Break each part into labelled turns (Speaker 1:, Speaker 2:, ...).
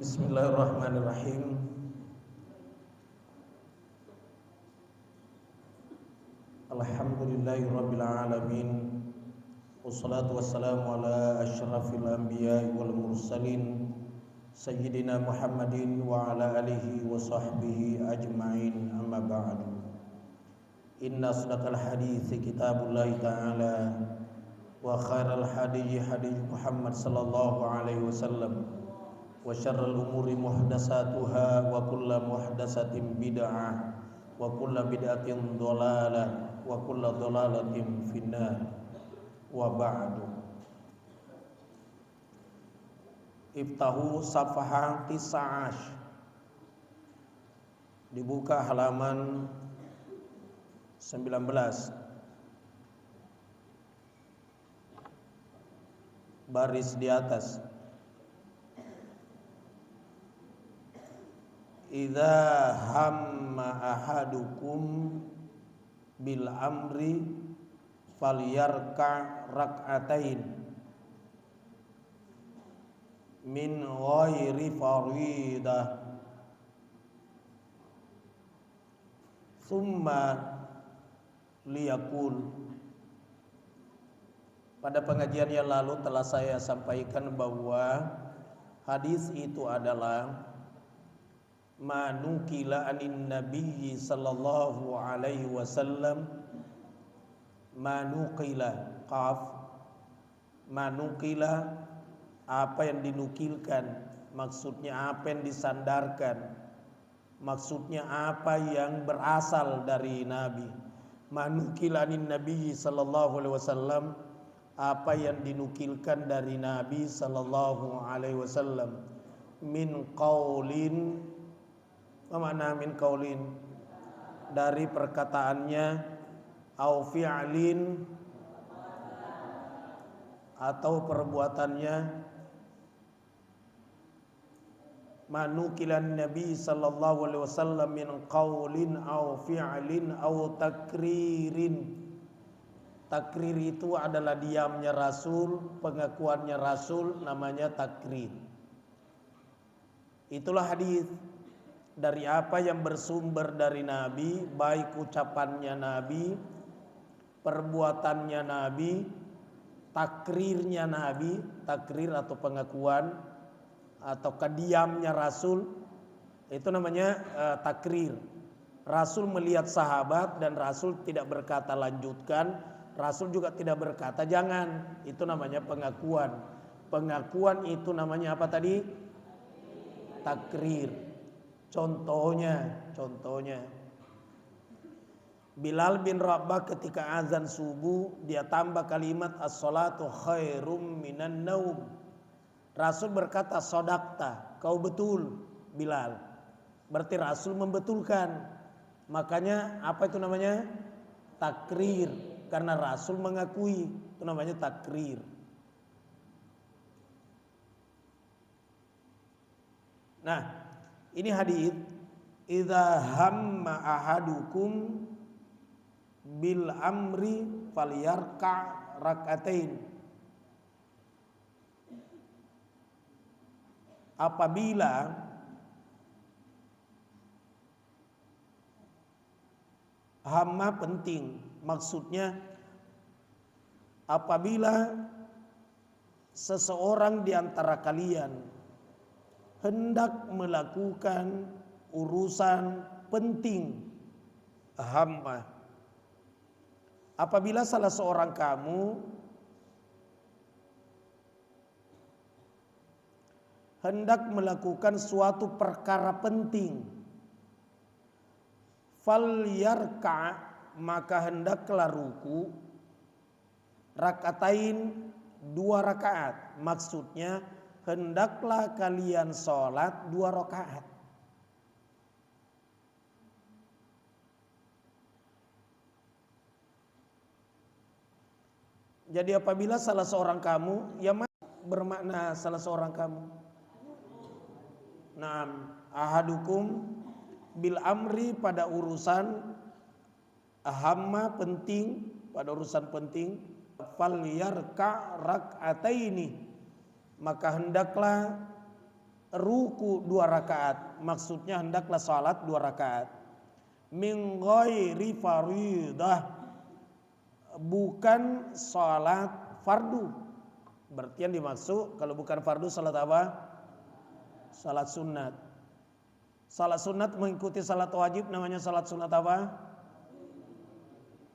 Speaker 1: Bismillahirrahmanirrahim. Alhamdulillahirabbil alamin. Wassalatu wassalamu ala asyrafil anbiya'i wal mursalin sayyidina Muhammadin wa ala alihi wa sahbihi ajma'in. Amma ba'du. Inna asdaqal hadithi kitabullahi ta'ala wa khairal hadiyi hadiyi Muhammad sallallahu alaihi wasallam wa syarrul umuri muhdatsatuha wa kullu muhdatsatin bid'ah wa kullu bid'atin dhalalah wa kullu dhalalatin finnar. Wa ba'du. Iftahu safha 19. Dibuka halaman 19. Baris di atas. Idza hamma ahadukum bil amri falyarka rak'atain min ghairi faridah thumma liyaqul. Pada pengajian yang lalu telah saya sampaikan bahwa hadis itu adalah manukila anin nabiyyi sallallahu alaihi wasallam. Manukila manukila, apa yang dinukilkan, maksudnya apa yang disandarkan, maksudnya apa yang berasal dari Nabi. Manukila anin nabiyyi sallallahu alaihi wasallam, apa yang dinukilkan dari Nabi sallallahu alaihi wasallam. Min qaulin, apa makna min qaulin? Dari perkataannya, au fi'lin, atau perbuatannya. Manukilan Nabi sallallahu alaihi wasallam min qaulin au fi'lin au takririn. Takrir itu adalah diamnya Rasul, pengakuannya Rasul, namanya takrir. Itulah hadis. Dari apa yang bersumber dari Nabi, baik ucapannya Nabi, perbuatannya Nabi, takrirnya Nabi, takrir atau pengakuan atau kediamnya Rasul, itu namanya takrir. Rasul melihat sahabat dan Rasul tidak berkata lanjutkan, Rasul juga tidak berkata jangan, itu namanya pengakuan. Pengakuan itu namanya apa tadi? Takrir. Contohnya Bilal bin Rabah ketika azan subuh dia tambah kalimat as-salatu khairum minan naum. Rasul berkata sodakta, kau betul Bilal. Berarti Rasul membetulkan. Makanya apa itu namanya? Takrir. Karena Rasul mengakui, itu namanya takrir. Nah, ini hadis, idza hamma ahadukum bil amri falyarka rak'atain. Apabila hamma penting, maksudnya apabila seseorang di antara kalian hendak melakukan urusan penting, hamma. Apabila salah seorang kamu hendak melakukan suatu perkara penting, falyarka, maka hendaklah ruku, rakaatain, 2 rakaat. Maksudnya hendaklah kalian sholat 2 rakaat. Jadi apabila salah seorang kamu, yang bermakna salah seorang kamu? Naam, ahadukum bil amri, pada urusan ahamma, penting, pada urusan penting, falyarka rak'ataini, maka hendaklah ruku 2 rakaat, maksudnya hendaklah salat 2 rakaat. Min ghairi faridah, bukan salat fardu. Berarti yang dimaksud kalau bukan fardu salat apa? Salat sunat. Salat sunat mengikuti salat wajib namanya salat sunat apa?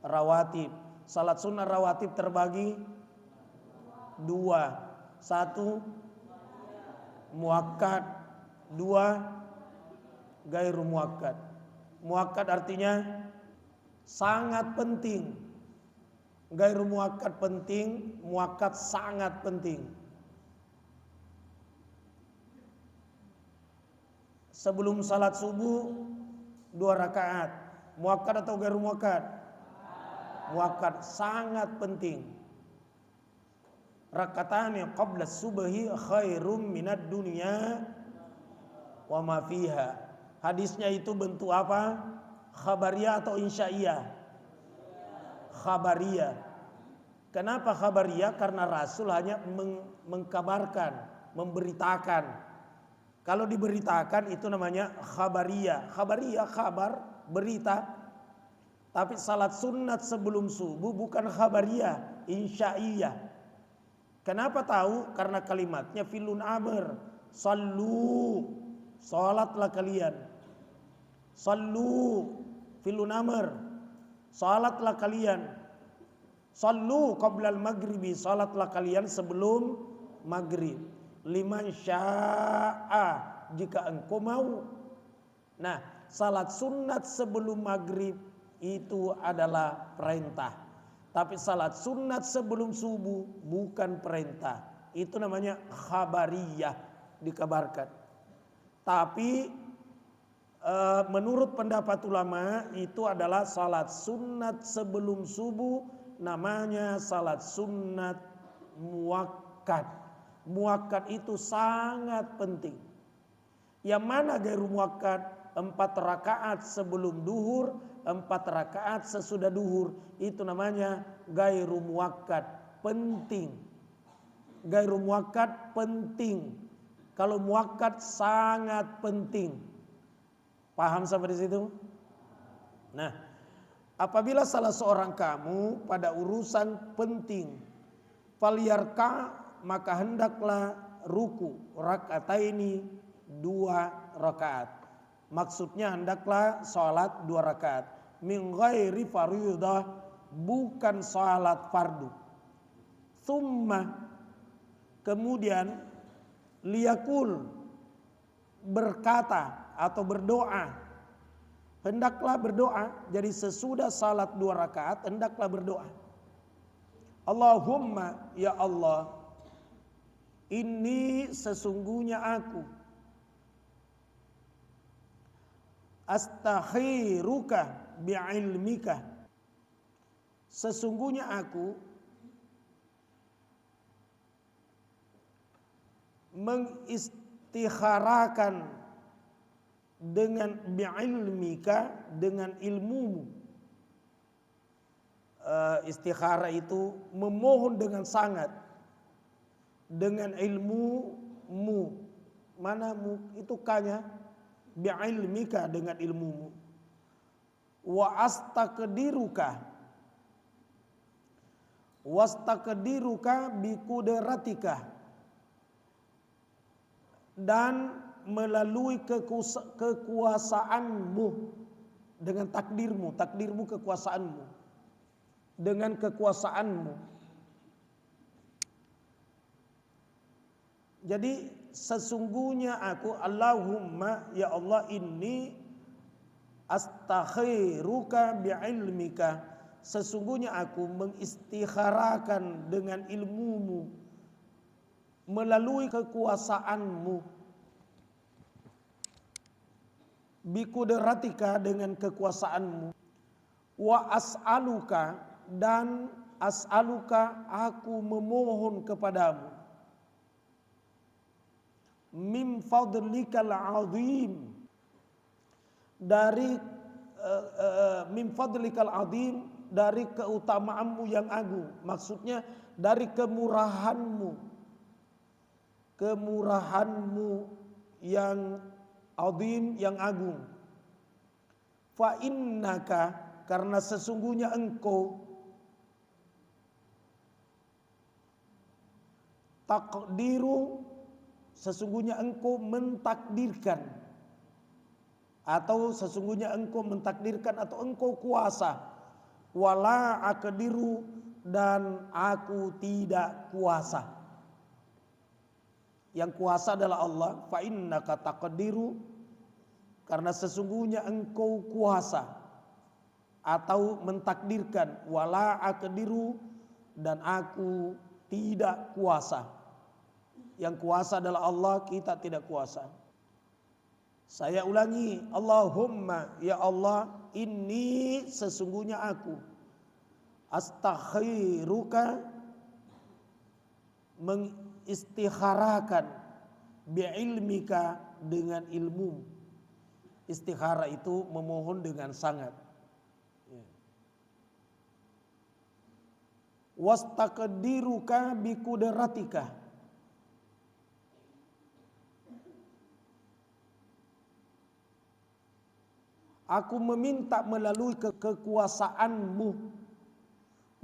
Speaker 1: Rawatib. Salat sunat rawatib terbagi 2. 1 muakkad, 2 gairu muakkad. Muakkad artinya sangat penting. Gairu muakkad penting, muakkad sangat penting. Sebelum salat subuh 2 rakaat. Muakkad atau gairu muakkad? Muakkad sangat penting. Rakatani qabla subhi khairum minad dunya wa ma fiha. Hadisnya itu bentuk apa? Khabariyah atau insya'iyah? Khabariyah. Kenapa khabariyah? Karena Rasul hanya mengkabarkan, memberitakan. Kalau diberitakan itu namanya khabariyah. Khabariyah kabar, berita. Tapi salat sunat sebelum subuh bukan khabariyah, insya'iyah. Kenapa tahu? Karena kalimatnya filun amr. Sallu, salatlah kalian. Sallu, filun amr, salatlah kalian. Sallu qablal maghribi, salatlah kalian sebelum maghrib. Liman sya'a, jika engkau mau. Nah, salat sunat sebelum maghrib itu adalah perintah. Tapi salat sunat sebelum subuh bukan perintah. Itu namanya khabariyah, dikabarkan. Tapi menurut pendapat ulama itu adalah salat sunat sebelum subuh namanya salat sunat muakkad. Muakkad itu sangat penting. Yang mana gairu muakkad? 4 rakaat sebelum duhur, 4 rakaat sesudah duhur. Itu namanya gairu muakkad, penting. Gairu muakkad penting. Kalau muakkad sangat penting. Paham sampai di situ? Nah, apabila salah seorang kamu pada urusan penting, falyarka, maka hendaklah ruku rakataini 2 rakaat. Maksudnya hendaklah salat 2 rakaat. Min ghairi faridah, bukan salat fardu. Thumma, kemudian liyakul, berkata atau berdoa. Hendaklah berdoa. Jadi sesudah salat 2 rakaat hendaklah berdoa. Allahumma, ya Allah, ini sesungguhnya aku astakhiruka bi'ilmika, sesungguhnya aku mengistikharakan dengan bi'ilmika, dengan ilmumu. Istikhara itu memohon dengan sangat, dengan ilmumu. Mana mu itu kanya? Bi'ilmika, dengan ilmumu. Wa astaqdiruka, wastaqdiruka biqudratika, dan melalui kekuasaanmu, dengan takdirmu, takdirmu kekuasaanmu, dengan kekuasaanmu. Jadi sesungguhnya aku, Allahumma, ya Allah, inni astakhiruka bi'ilmika, sesungguhnya aku mengistikharakan dengan ilmumu, melalui kekuasaanmu, biqudratika, dengan kekuasaanmu, wa as'aluka, dan as'aluka, aku memohon kepadamu, min fadlikal azim, dari min fadlikal azim, dari keutamaanmu yang agung. Maksudnya dari kemurahanmu, kemurahanmu yang azim, yang agung. Fa innaka, karena sesungguhnya engkau, taqdiru, sesungguhnya engkau mentakdirkan, atau sesungguhnya engkau mentakdirkan atau engkau kuasa, wala aqdiru, dan aku tidak kuasa. Yang kuasa adalah Allah. Fa innaka taqdiru, karena sesungguhnya engkau kuasa atau mentakdirkan, wala aqdiru, dan aku tidak kuasa. Yang kuasa adalah Allah, kita tidak kuasa. Saya ulangi, Allahumma, ya Allah, inni, sesungguhnya aku, astakhiruka, mengistikharakan, bi'ilmika, dengan ilmu. Istikhara itu memohon dengan sangat. Wastaqdiruka biqudratika, aku meminta melalui kekuasaanmu.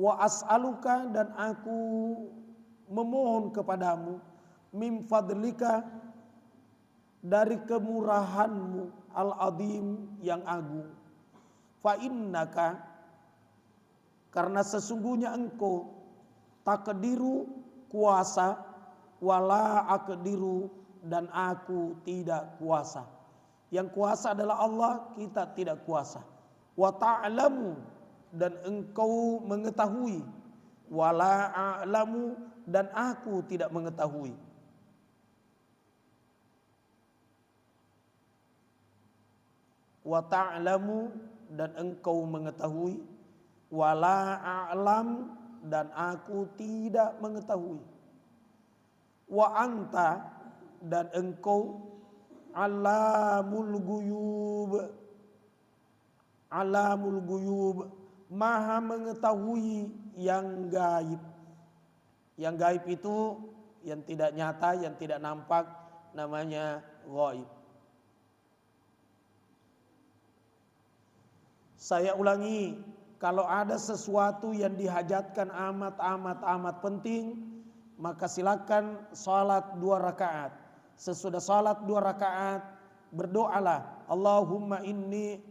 Speaker 1: Wa as'aluka, dan aku memohon kepadamu, min fadlika, dari kemurahanmu, al-azim, yang agung. Fa innaka, karena sesungguhnya engkau, taqdiru, kuasa, wala aqdiru, dan aku tidak kuasa. Yang kuasa adalah Allah, kita tidak kuasa. Wa ta'lamu, dan engkau mengetahui, wala a'lamu, dan aku tidak mengetahui. Wa ta'lamu, dan engkau mengetahui, wala a'lam, dan aku tidak mengetahui. Wa anta, dan engkau, alamul ghuyub, alamul ghuyub, maha mengetahui yang gaib. Yang gaib itu yang tidak nyata, yang tidak nampak, namanya ghaib. Saya ulangi, kalau ada sesuatu yang dihajatkan amat penting, maka silakan salat 2 rakaat. Sesudah salat 2 rakaat, berdoalah, Allahumma inni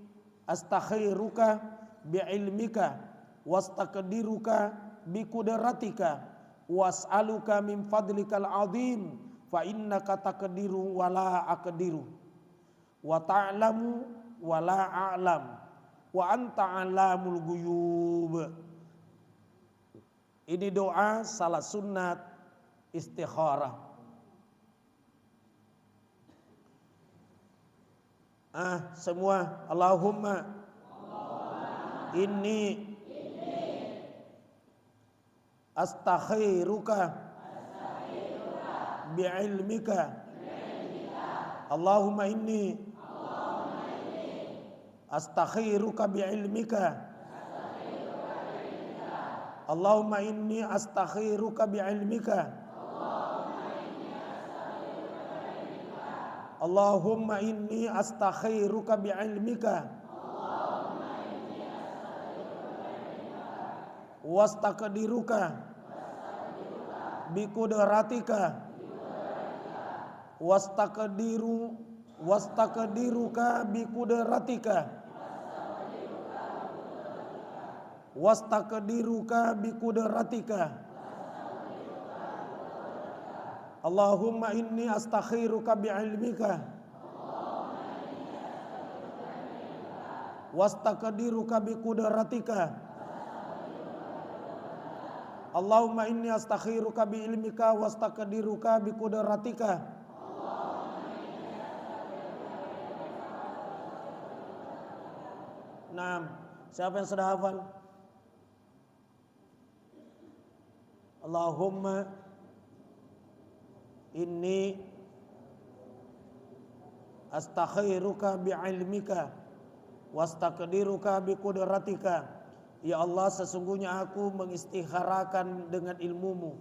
Speaker 1: astakhiruka bi'ilmika, wastaqdiruka biqudratika, was'aluka min fadlikal azim, fa innaka taqdiru wala aqdiru, wa ta'lamu wala a'lam, wa anta alamul ghuyub. Ini doa salat sunat istikharah. Semua, Allahumma inni astakhiruka bi'ilmika, Allahumma inni astakhiruka bi'ilmika, Allahumma inni astakhiruka bi'ilmika, Allahumma inni astakhiruka bi'ilmika, wastaqdiruka biqudratika, wastaqdiruka biqudratika, wastaqdiruka biqudratika, Allahumma inni astakhiruka bi'ilmika, wastaqdiruka biqudratika, Allahumma inni astakhiruka bi'ilmika, wastaqdiruka biqudratika. Nah, siapa yang sudah hafal? Allahumma inni astakhiruka bi'ilmika, wastaqdiruka biqudratika. Ya Allah, sesungguhnya aku mengistikharakan dengan ilmumu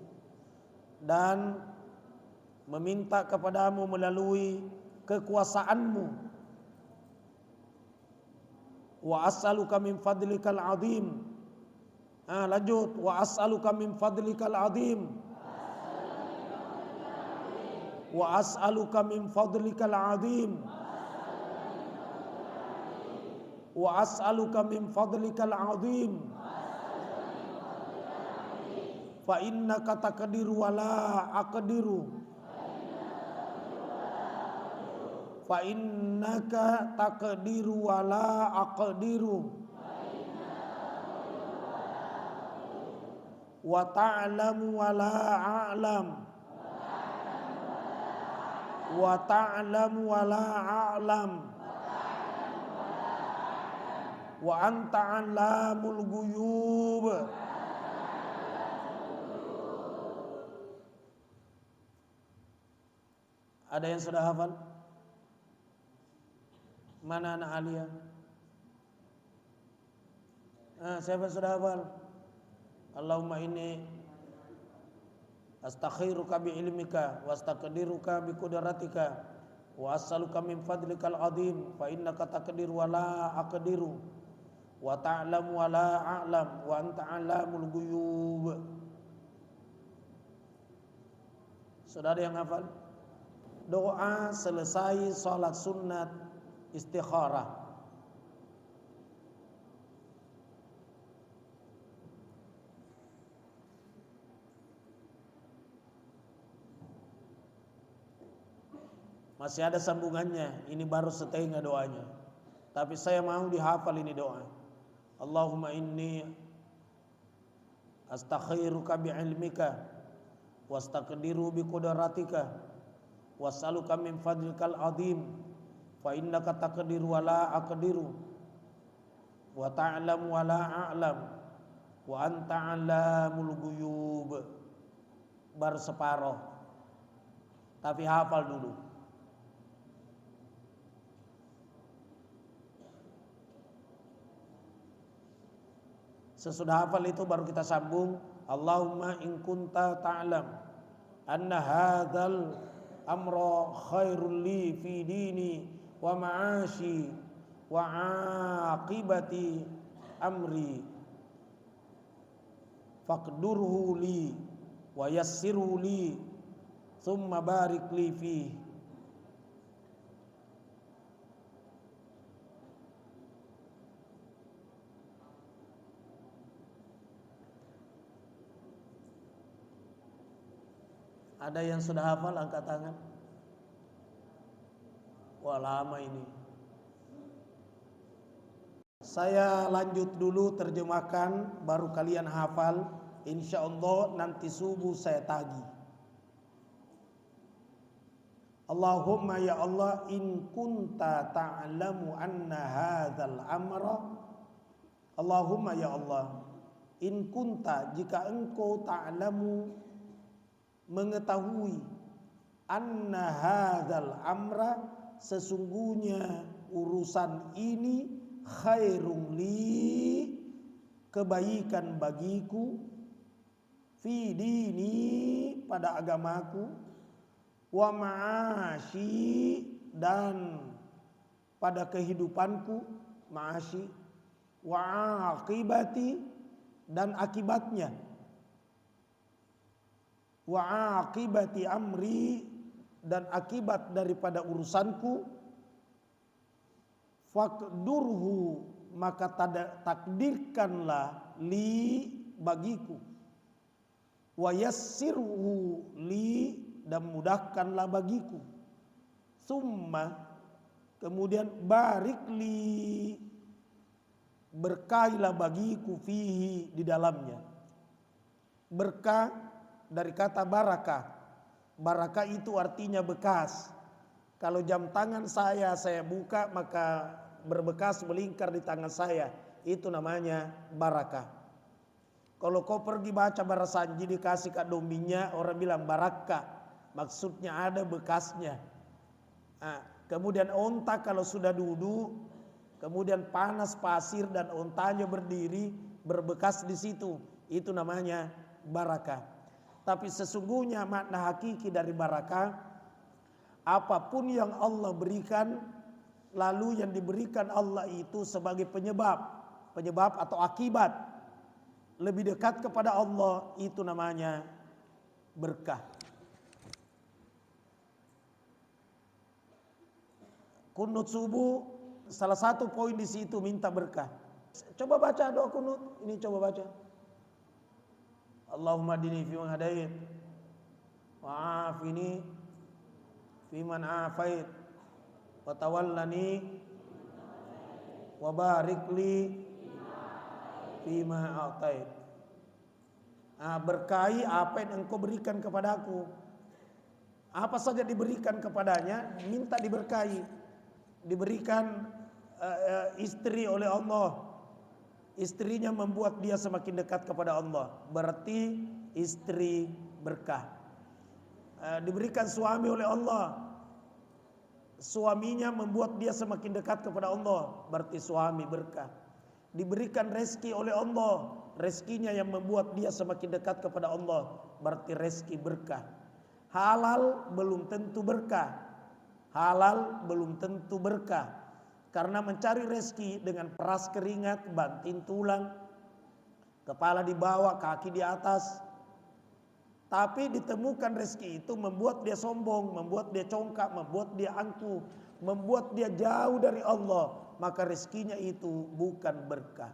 Speaker 1: dan meminta kepadamu melalui kekuasaanmu. Wa as'aluka min fadlikal azim. Lanjut, wa as'aluka min fadlikal azim. Wa as'aluka min fadlikal azim. Wa as'aluka min fadlikal azim. Fa innaka taqdiru wa la aqdiru. Fa innaka taqdiru wa la aqdiru. Wa ta'lamu wa la a'lam. Wa ta'lamu wa la a'lam. Wa anta 'allamul ghuyub. Ada yang sudah hafal? Mana anak Alia? Siapa sudah hafal? Allahumma inni astakhiruka bi ilmika wa astaqdiruka bi qudratika wa as'aluka min fadlikal azim fa innaka taqdiru wa la aqdiru wa ta'lamu wa la a'lam wa anta 'allamul ghuyub. Sudah ada yang hafal? Doa selesai salat sunat istikharah. Masih ada sambungannya, ini baru setengah doanya. Tapi saya mau dihafal ini doa. Allahumma inni astakhiruka bi ilmika wa astaqdiru bi qudratika wa as'aluka min fadlikal azim fa innaka taqdiru wa la aqdiru wa ta'lamu wa la a'lam wa anta 'allamul ghuyub. Baru separoh. Tapi hafal dulu. Sesudah hafal itu baru kita sambung. Allahumma in kunta ta'lam anna hadzal amra khairul li fi dini wa ma'ashi wa aqibati amri faqdurhu li wa yassirhu li thumma barik li fihi. Ada yang sudah hafal angkat tangan? Wah, lama ini. Saya lanjut dulu terjemahkan, baru kalian hafal. Insya Allah nanti subuh saya tagih. Allahumma ya Allah, in kunta ta'lamu anna hadzal amra. Allahumma ya Allah, in kunta, jika engkau ta'lamu, mengetahui, anna hadzal amra, sesungguhnya urusan ini, khairun li, kebaikan bagiku, fi dini, pada agamaku, wa ma'ashi, dan pada kehidupanku, ma'ashi, wa aqibati, dan akibatnya, wa aqibati amri, dan akibat daripada urusanku, faqdurhu, maka takdirkanlah li, bagiku, wa yassirhu li, dan mudahkanlah bagiku, summa, kemudian barik li, berkailah bagiku, fihi, di dalamnya. Berkah dari kata barakah. Barakah itu artinya bekas. Kalau jam tangan saya buka, maka berbekas melingkar di tangan saya. Itu namanya barakah. Kalau kau pergi baca Barasanji dikasih kak dombinya, orang bilang barakah. Maksudnya ada bekasnya. Kemudian onta kalau sudah duduk, kemudian panas pasir dan ontanya berdiri, berbekas di situ. Itu namanya barakah. Tapi sesungguhnya makna hakiki dari barakah apapun yang Allah berikan, lalu yang diberikan Allah itu sebagai penyebab atau akibat lebih dekat kepada Allah, itu namanya berkah. Kunut subuh salah satu poin di situ minta berkah. Coba baca doa kunut ini, coba baca. Allahumma hdini fi man hadait wa afini fi man afait wa tawallani wa barik li fi ma atait. Berkahi apa yang engkau berikan kepadaku. Apa saja diberikan kepadanya, minta diberkahi. Diberikan istri oleh Allah, istrinya membuat dia semakin dekat kepada Allah, berarti istri berkah. Diberikan suami oleh Allah, suaminya membuat dia semakin dekat kepada Allah, berarti suami berkah. Diberikan rezeki oleh Allah, rezekinya yang membuat dia semakin dekat kepada Allah, berarti rezeki berkah. Halal belum tentu berkah. Halal belum tentu berkah. Karena mencari rezeki dengan peras keringat, banting tulang, kepala di bawah, kaki di atas. Tapi ditemukan rezeki itu membuat dia sombong, membuat dia congkak, membuat dia angkuh, membuat dia jauh dari Allah. Maka rezekinya itu bukan berkah.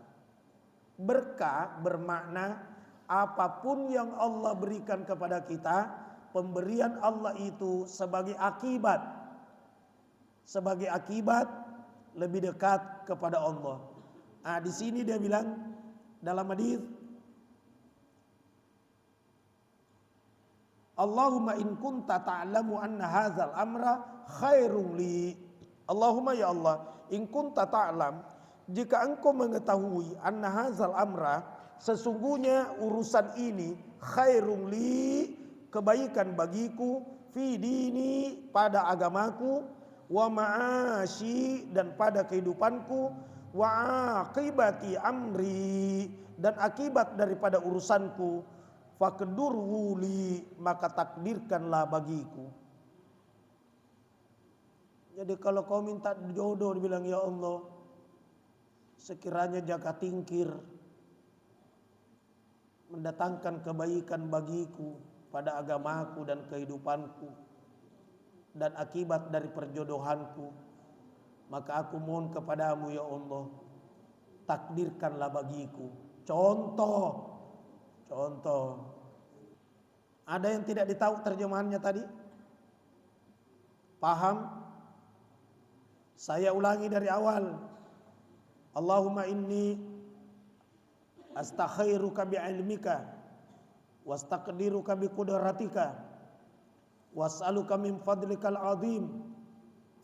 Speaker 1: Berkah bermakna apapun yang Allah berikan kepada kita, pemberian Allah itu sebagai akibat. Sebagai akibat lebih dekat kepada Allah. Di sini dia bilang dalam hadis, Allahumma in kunta ta'lamu anna hadzal amra khairun li. Allahumma ya Allah, in kunta ta'lam, jika engkau mengetahui anna hadzal amra, sesungguhnya urusan ini khairun li, kebaikan bagiku, fi dini, pada agamaku, wa ma'ashi, dan pada kehidupanku, wa aqibati amri, dan akibat daripada urusanku, faqdurhu li, maka takdirkanlah bagiku. Jadi kalau kau minta jodoh, dibilang ya Allah, sekiranya jaga tingkir mendatangkan kebaikan bagiku pada agamaku dan kehidupanku dan akibat dari perjodohanku, maka aku mohon kepadamu ya Allah, takdirkanlah bagiku. Contoh. Ada yang tidak ditahu terjemahannya tadi? Paham? Saya ulangi dari awal. Allahumma inni astakhiruka bi'ilmika wastaqdiruka biqudratika was'aluka min fadlikal azim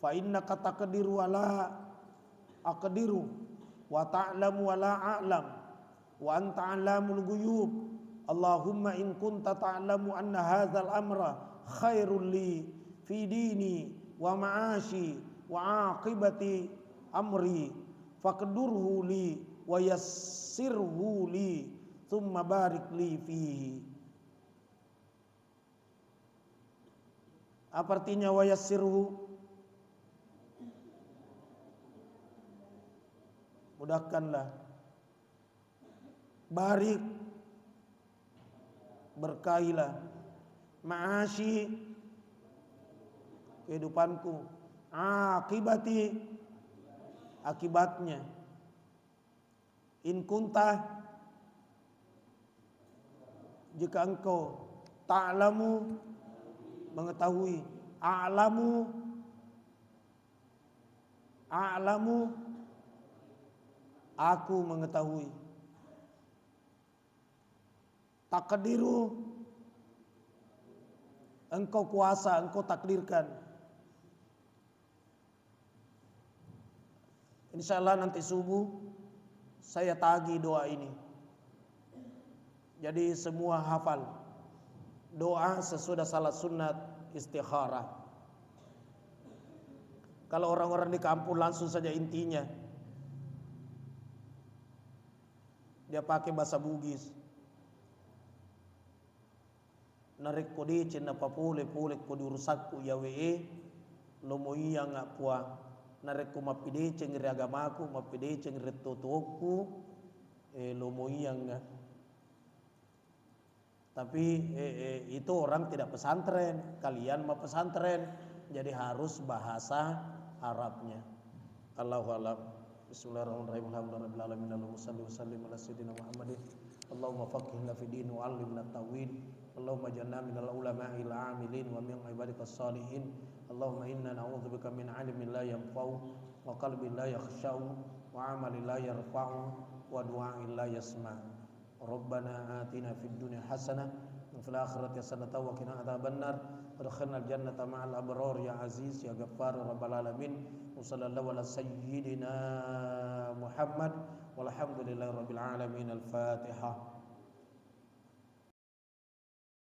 Speaker 1: fa innaka taqdiru wa la aqdiru wa ta'lamu wa la a'lam wa anta 'allamul ghuyub. Allahumma in kunta ta'lamu anna hadzal amra khairul li fi dini wa ma'ashi wa aqibati amri faqdurhu li wa yassirhu li thumma barik li fihi. Apa artinya wa yassirhu? Mudahkanlah. Barik, berkahilah. Ma'ashi, kehidupanku. Akibati, akibatnya. In kunta, jika engkau ta'lamu, mengetahui, a'lamu, aku mengetahui, takdiru, engkau kuasa, engkau takdirkan. Insyaallah nanti subuh saya tagih doa ini. Jadi semua hafal doa sesudah salat sunat istikharah. Kalau orang-orang di kampung langsung saja intinya dia pakai bahasa Bugis. Narik kodi cina papule pule kodi rusakku ya wee lomoi yang apua nareku mapide cengri agamaku mapide cengri totoku lomoi yang tapi itu orang tidak pesantren, kalian mau pesantren, jadi harus bahasa Arabnya. Allahu a'lam. Bismillahirrahmanirrahim. Alhamdulillahirabbil alamin. Allahumma shalli wa sallim ala sayyidina Muhammadin. Allahumma faqihna fid din wa 'allimna at-tawil. Allahumma ij'alna minal ulama'il 'amilin wa min ibadikas salihin. Allahumma inna na'udzubika min 'ilmin la yanfa'u wa qalbin la yakhsha'u wa 'amalin la yarfa'u wa du'a'in la yasma'. Rabbana atina fid dunya hasanah wa fil akhirati hasanah wa qina adzabannar adkhilnal jannata ma'al abrar ya aziz ya ghaffar rabbal alamin wa sallallahu ala sayyidina Muhammad walhamdulillahi rabbil alamin al-fatihah.